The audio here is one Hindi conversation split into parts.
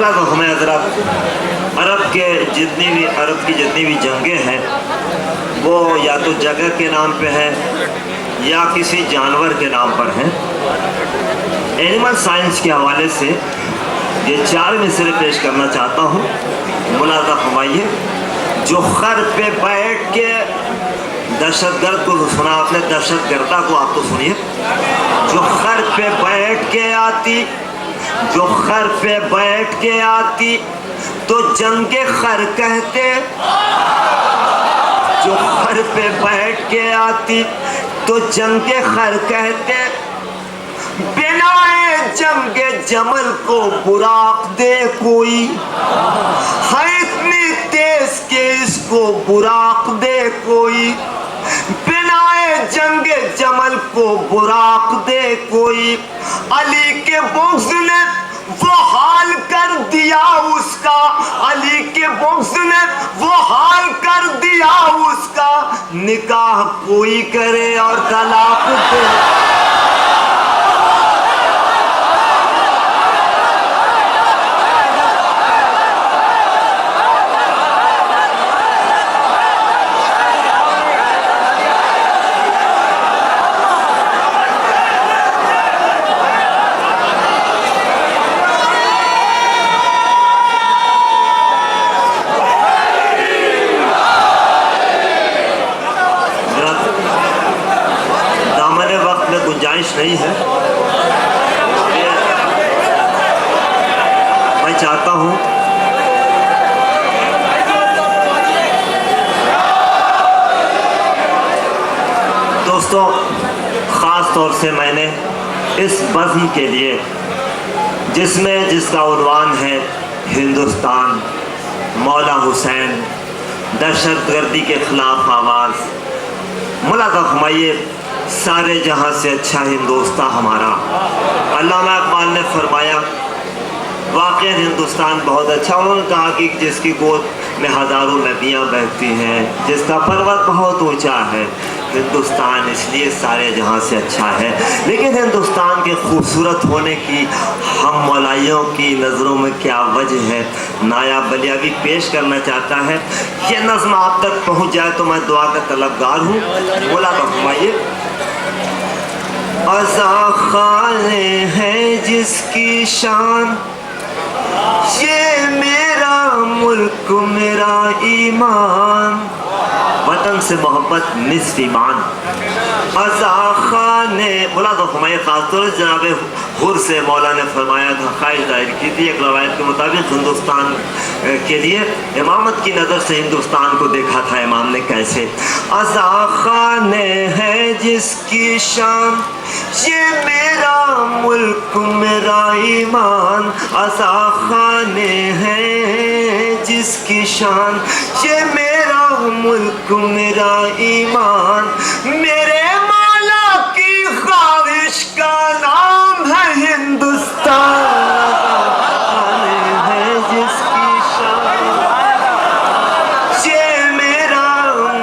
मुलाज़ हमें हज़रात अरब की जितनी भी जंगें हैं वो या तो जगह के नाम पे है या किसी जानवर के नाम पर है। एनिमल साइंस के हवाले से ये 4 मिसरे पेश करना चाहता हूँ। मुलाज़ा फरमाइए। जो खर पे बैठ के दहशतगर्द को सुना आपने, दहशतगर्दा को आप तो सुनिए। जो खर पे बैठ के आती, जो खर पे बैठ के आती तो जंगे खर कहते। जो खर पे बैठ के आती तो जंगे खर कहते। बिनाए जंगे जमल को बुराक दे कोई, है इतनी तेज के इसको बुराक दे कोई। बिनाए जंगे जमल को बुराक दे कोई। अली के बुग़्ज़ ने वो हाल कर दिया उसका, अली के बुग़्ज़ ने वो हाल कर दिया उसका। निकाह कोई करे और तलाक दे। नहीं है। मैं चाहता हूं दोस्तों, ख़ास तौर से मैंने इस बज़्म के लिए जिसका उन्वान है हिंदुस्तान, मौला हुसैन, दहशतगर्दी के ख़िलाफ़ आवाज़। मुलाज़ा फरमाइए। सारे जहां से अच्छा हिंदुस्तान हमारा। अल्लामा इक़बाल ने फरमाया वाक़ई हिंदुस्तान बहुत अच्छा। उन्होंने कहा कि जिसकी गोद में हज़ारों नदियाँ बहती हैं, जिसका पर्वत बहुत ऊंचा है, हिंदुस्तान इसलिए सारे जहां से अच्छा है। लेकिन हिंदुस्तान के खूबसूरत होने की हम मौलाइयों की नज़रों में क्या वजह है, नायाब बलियावी पेश करना चाहता है। ये नज़्म आप तक पहुँच जाए तो मैं दुआ का तलबगार हूँ। बोला फरमाइए। अज़ा खाने है जिसकी शान, ये मेरा मुल्क मेरा ईमान। वतन से मोहब्बत निस्फ़ ईमान। अज़ा खाने बोला तो फरमाया। ख़ासतौर से जनाब हुर से मौला ने फरमाया था, ख्वाहिश जाहिर की थी एक रवायत के मुताबिक हिंदुस्तान के लिए इमामत की नज़र से हिंदुस्तान को देखा था इमाम ने कैसे। अज़ा खाने है जिसकी शान, ये मेरा मुल्क मेरा ईमान। अज़ा खाने है जिसकी शान, ये मेरा मुल्क मेरा ईमान। मेरे मौला की ख्वाहिश का नाम है हिंदुस्तान। है जिसकी शान, ये मेरा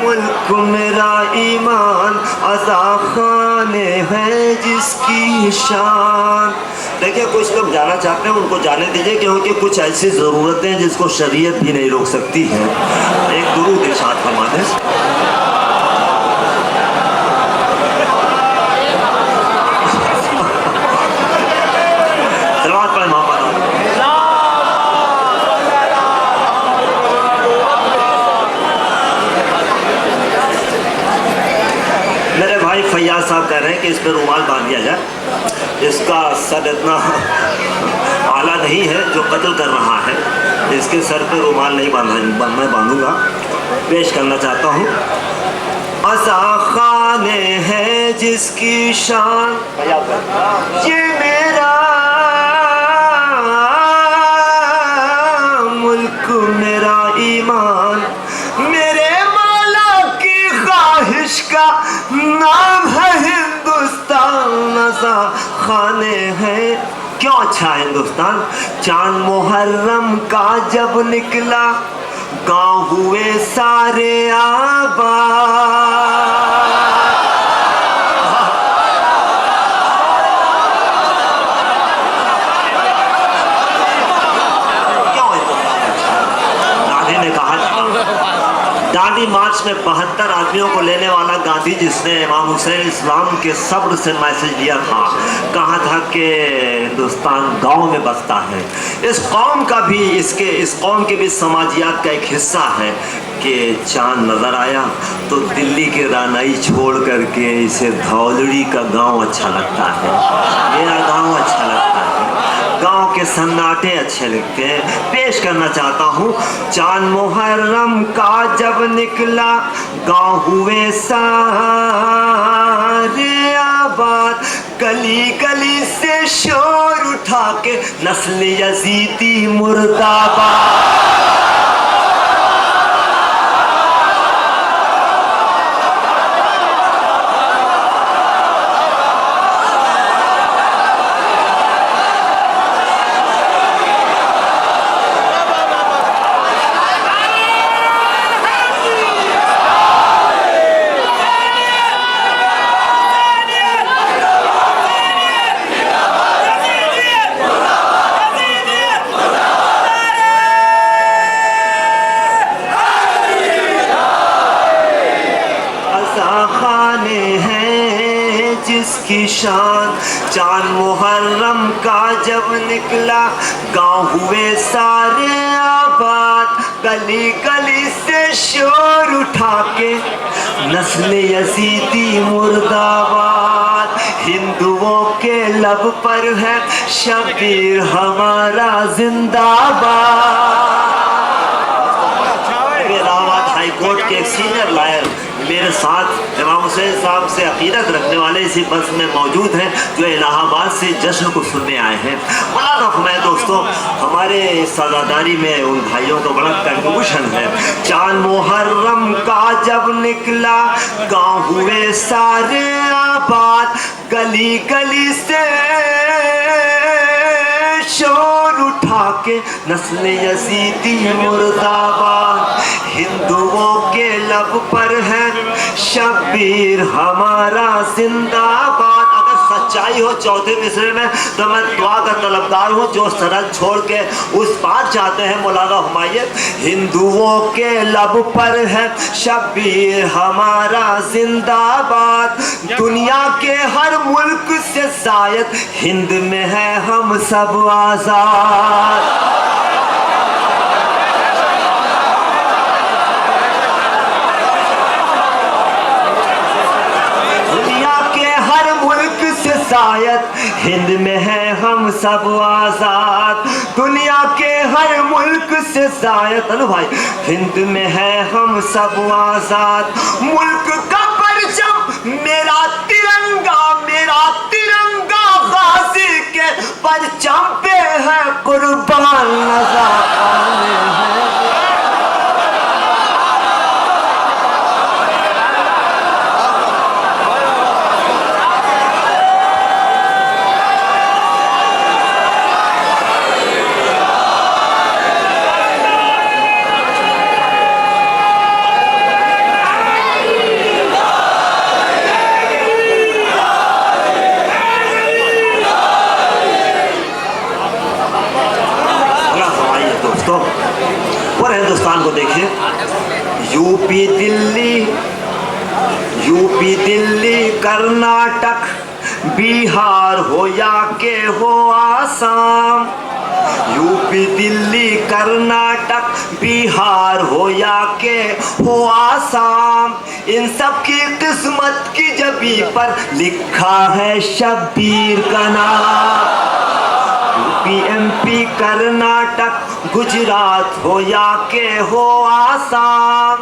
मुल्क मेरा ईमान। अज़ा खाने है जिसकी शान। देखिए कुछ लोग जाना चाहते हैं, उनको जाने दीजिए, क्योंकि कुछ ऐसी ज़रूरतें हैं जिसको शरीयत भी नहीं रोक सकती है। एक दुरूद इरशाद फरमा दें। मेरे भाई फैयाज साहब कह रहे हैं कि इस पर रुमाल बांध दिया जाए। इसका सर इतना आला नहीं है जो कत्ल कर रहा है, इसके सर पे रुमाल नहीं मैं बांधूंगा। पेश करना चाहता हूँ। अज़ा खाने है जिसकी शान, ये मेरा मुल्क मेरा ईमान। मेरे मौला की ख्वाहिश का नाम है हिंदुस्तान। अज़ा खाने हैं क्यों अच्छा हिंदुस्तान। चांद मुहर्रम का जब निकला, गाँव हुए सारे आबाद। दांडी मार्च में 72 आदमियों को लेने वाला गांधी जिसने इमाम हुसैन इस्लाम के सब्र से मैसेज दिया था, कहा था कि हिंदुस्तान गांव में बसता है। इस कौम के भी समाजियात का एक हिस्सा है कि चांद नजर आया तो दिल्ली के रानाई छोड़ करके इसे धौलड़ी का गांव अच्छा लगता है, मेरा गांव अच्छा लगता है, गांव के सन्नाटे अच्छे लगते हैं। पेश करना चाहता हूँ, चांद मुहर्रम का जब निकला गांव हुए सारे आबाद, गली गली से शोर उठा के नस्ल यजीदी मुर्दाबाद। जिसकी शान चांद मुहर्रम का जब निकला गांव हुए सारे आबाद, गली गली से शोर उठा के नस्ल यजीदी मुर्दाबाद। हिंदुओं के लब पर है शबीर हमारा जिंदाबाद। इलाहाबाद हाई कोर्ट के एक सीनियर लॉयर मेरे साथ इमाम हुसैन साहब से अकीदत रखने वाले इसी बस में मौजूद हैं, जो इलाहाबाद से जश्न को सुनने आए हैं। बड़ा मैं दोस्तों, हमारे सजादारी में उन भाइयों का बड़ा कंट्रीब्यूशन है। चांद मुहर्रम का जब निकला गांव हुए सारे आबाद, गली गली से शोर उठा के नस्ल यजीदी मुर्दाबाद। हिंदुओं के लब पर है शबीर हमारा जिंदाबाद। अगर सच्चाई हो चौथे मिसरे में तो मैं दुआ का तलबदार हूँ, जो सरहद छोड़ के उस पार जाते हैं मौलाना हुमायूं। हिंदुओं के लब पर है शबीर हमारा जिंदाबाद, दुनिया के हर मुल्क से शायद हिंद में है हम सब आजाद। शायद हिंद में है हम सब आजाद, दुनिया के हर मुल्क से शायद अनु भाई हिंद में है हम सब आजाद। मुल्क का परचम मेरा तिरंगा गाजी के परचम पे है कुर्बान नज़ारे हैं। और हिंदुस्तान को देखिए, यूपी दिल्ली कर्नाटक बिहार हो या के हो आसाम, यूपी दिल्ली कर्नाटक बिहार हो या के हो आसाम, इन सब की किस्मत की जबी पर लिखा है शब्बीर का नाम। यूपी कर्नाटक गुजरात हो या के हो आसाम,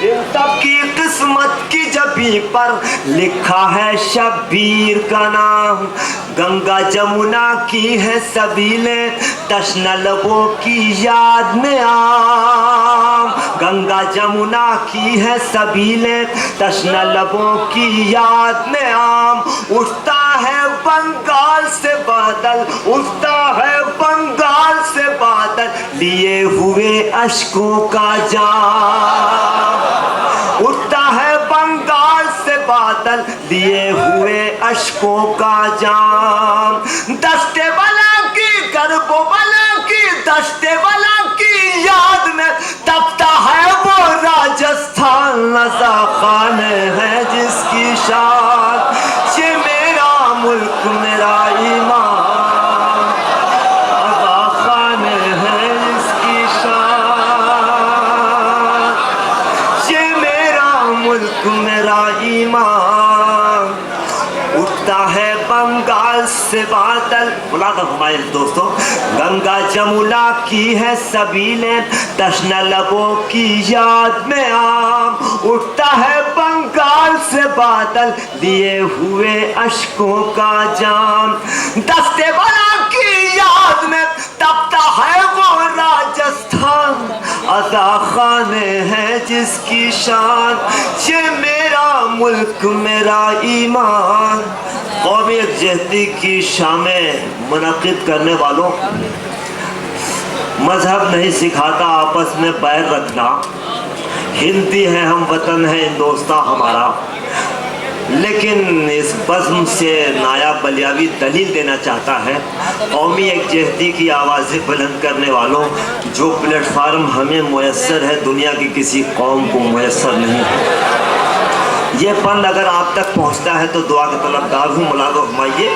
इन सब की किस्मत की जबी पर लिखा है शब्बीर का नाम। गंगा जमुना की है सबीले तश्न लबों की याद में आम, गंगा जमुना की है सबीले तश्न लबों की याद में आम। उठता है बंगाल से बादल, उठता है बंगाल से बादल, लिए हुए अश्कों का जाम। उठता है बंगाल से बादल, लिए हुए अश्कों का जाम। दस्ते बला की गर्बो बला की, दस्ते बला की याद में तपता है वो बुला दो हमारे दोस्तों। गंगा जमुना की है सबीले, तश्न लबों की याद में आम, उठता है बंगाल से बादल लिए हुए अश्कों का जाम। दस्ते वाला की याद में तपता है वो राजस्थान, अदा खाने हैं जिसकी शान, ये मेरा मुल्क मेरा ईमान। कौमी यकजहती की शामें मुनक़िद करने वालों, मजहब नहीं सिखाता आपस में बैर रखना, हिंदी है हम वतन है हिंदुस्तान हमारा। लेकिन इस बज़्म से नायाब बलियावी दलील देना चाहता है कौमी यकजहती की आवाज़ें बुलंद करने वालों, जो प्लेटफार्म हमें मुयस्सर है दुनिया की किसी कौम को मुयस्सर नहीं है। ये फंड अगर आप तक पहुंचता है तो दुआ का तलबगार हूँ, मुलादो फरमाइए।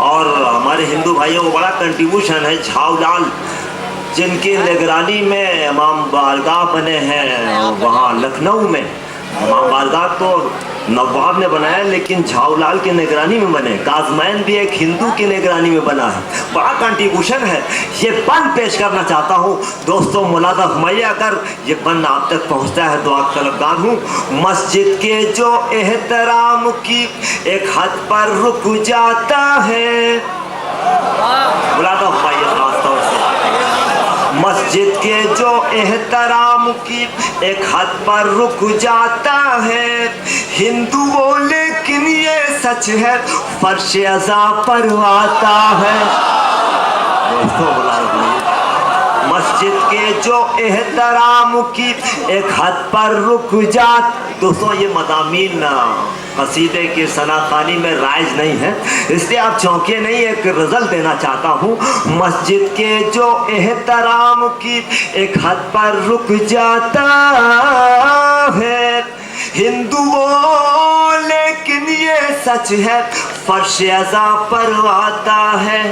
और हमारे हिंदू भाइयों को बड़ा कंट्रीब्यूशन है। झावलाल जिनकी निगरानी में इमाम बारगाह बने हैं वहाँ लखनऊ में, इमाम बारगाह तो नवाब ने बनाया लेकिन झावलाल की निगरानी में बने। काजमैन भी एक हिंदू की निगरानी में बना है, बड़ा कंट्रीब्यूशन है। ये फन पेश करना चाहता हूँ दोस्तों, मुलादा फरमाइए। अगर ये फन आप तक पहुँचता है तो आप तलबगार हूँ। मस्जिद के जो एहतराम की एक हद पर रुक जाता है, मुलादा फरमाइए खास तौर से। मस्जिद के जो एहतराम की एक हद पर रुक जाता है, हिंदू वो लेकिन ये सच है फर्श अज़ा पर आता है। मस्जिद के जो एहतराम की एक हद पर रुक जाता, दोस्तों ये मज़ामीन कसीदे के सनाखानी में राइज नहीं है, इसलिए आप चौंके नहीं, एक रिजल्ट देना चाहता हूँ। मस्जिद के जो एहतराम की एक हद पर रुक जाता है, हिंदू वो लेकिन ये सच है फर्श अज़ा पर आता है।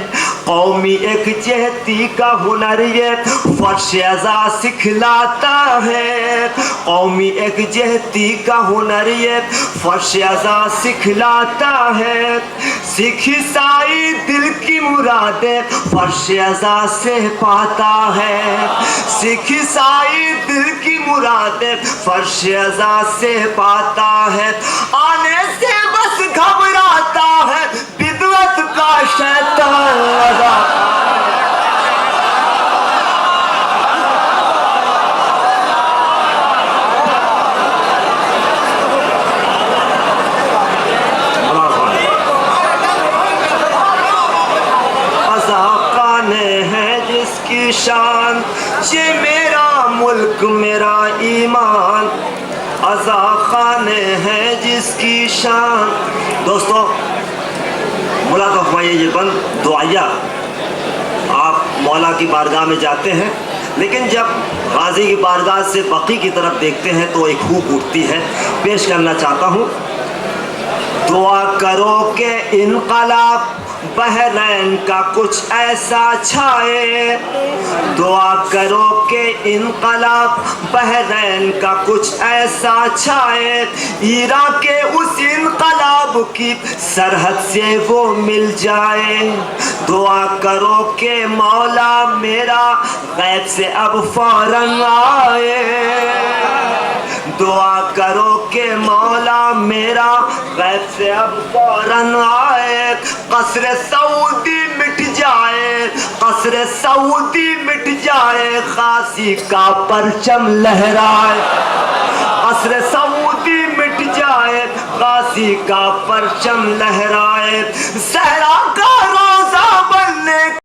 कौमी यकजहती का हुनर ये फर्श अज़ा सिखलाता है, कौमी यकजहती का हुनर ये फर्श अज़ा सिखलाता है। सिख ईसाई दिल की मुरादें फर्श अज़ा से पाता है, सिख ईसाई दिल की मुरादें फर्श अज़ा से पाता है। आने से बस घबराता है बिदअत का शैतान। जिसकी शान, ये मेरा मुल्क मेरा ईमान, अज़ा खाने हैं जिसकी शान। दोस्तों मुलाकात फरमाइए। ये बंद दुआया आप मौला की बारगाह में जाते हैं, लेकिन जब गाजी की बारगाह से बकी की तरफ देखते हैं तो एक हूक उठती है, पेश करना चाहता हूँ। दुआ करो कि इनकलाब बहरैन का कुछ ऐसा छाए, दुआ करो कि इनकलाब बहरैन का कुछ ऐसा छाए, इराक के उस इनकलाब की सरहद से वो मिल जाए। दुआ करो कि मौला मेरा गैब से अब फौरन आए, दुआ करो कि मौला मेरा गैब से अब फौरन आए। कसरे सऊदी मिट जाए, कसरे सऊदी मिट जाए, खासी का परचम लहराए, कसरे सऊदी मिट जाए, खासी का परचम लहराए। सहरा का रोजा बनने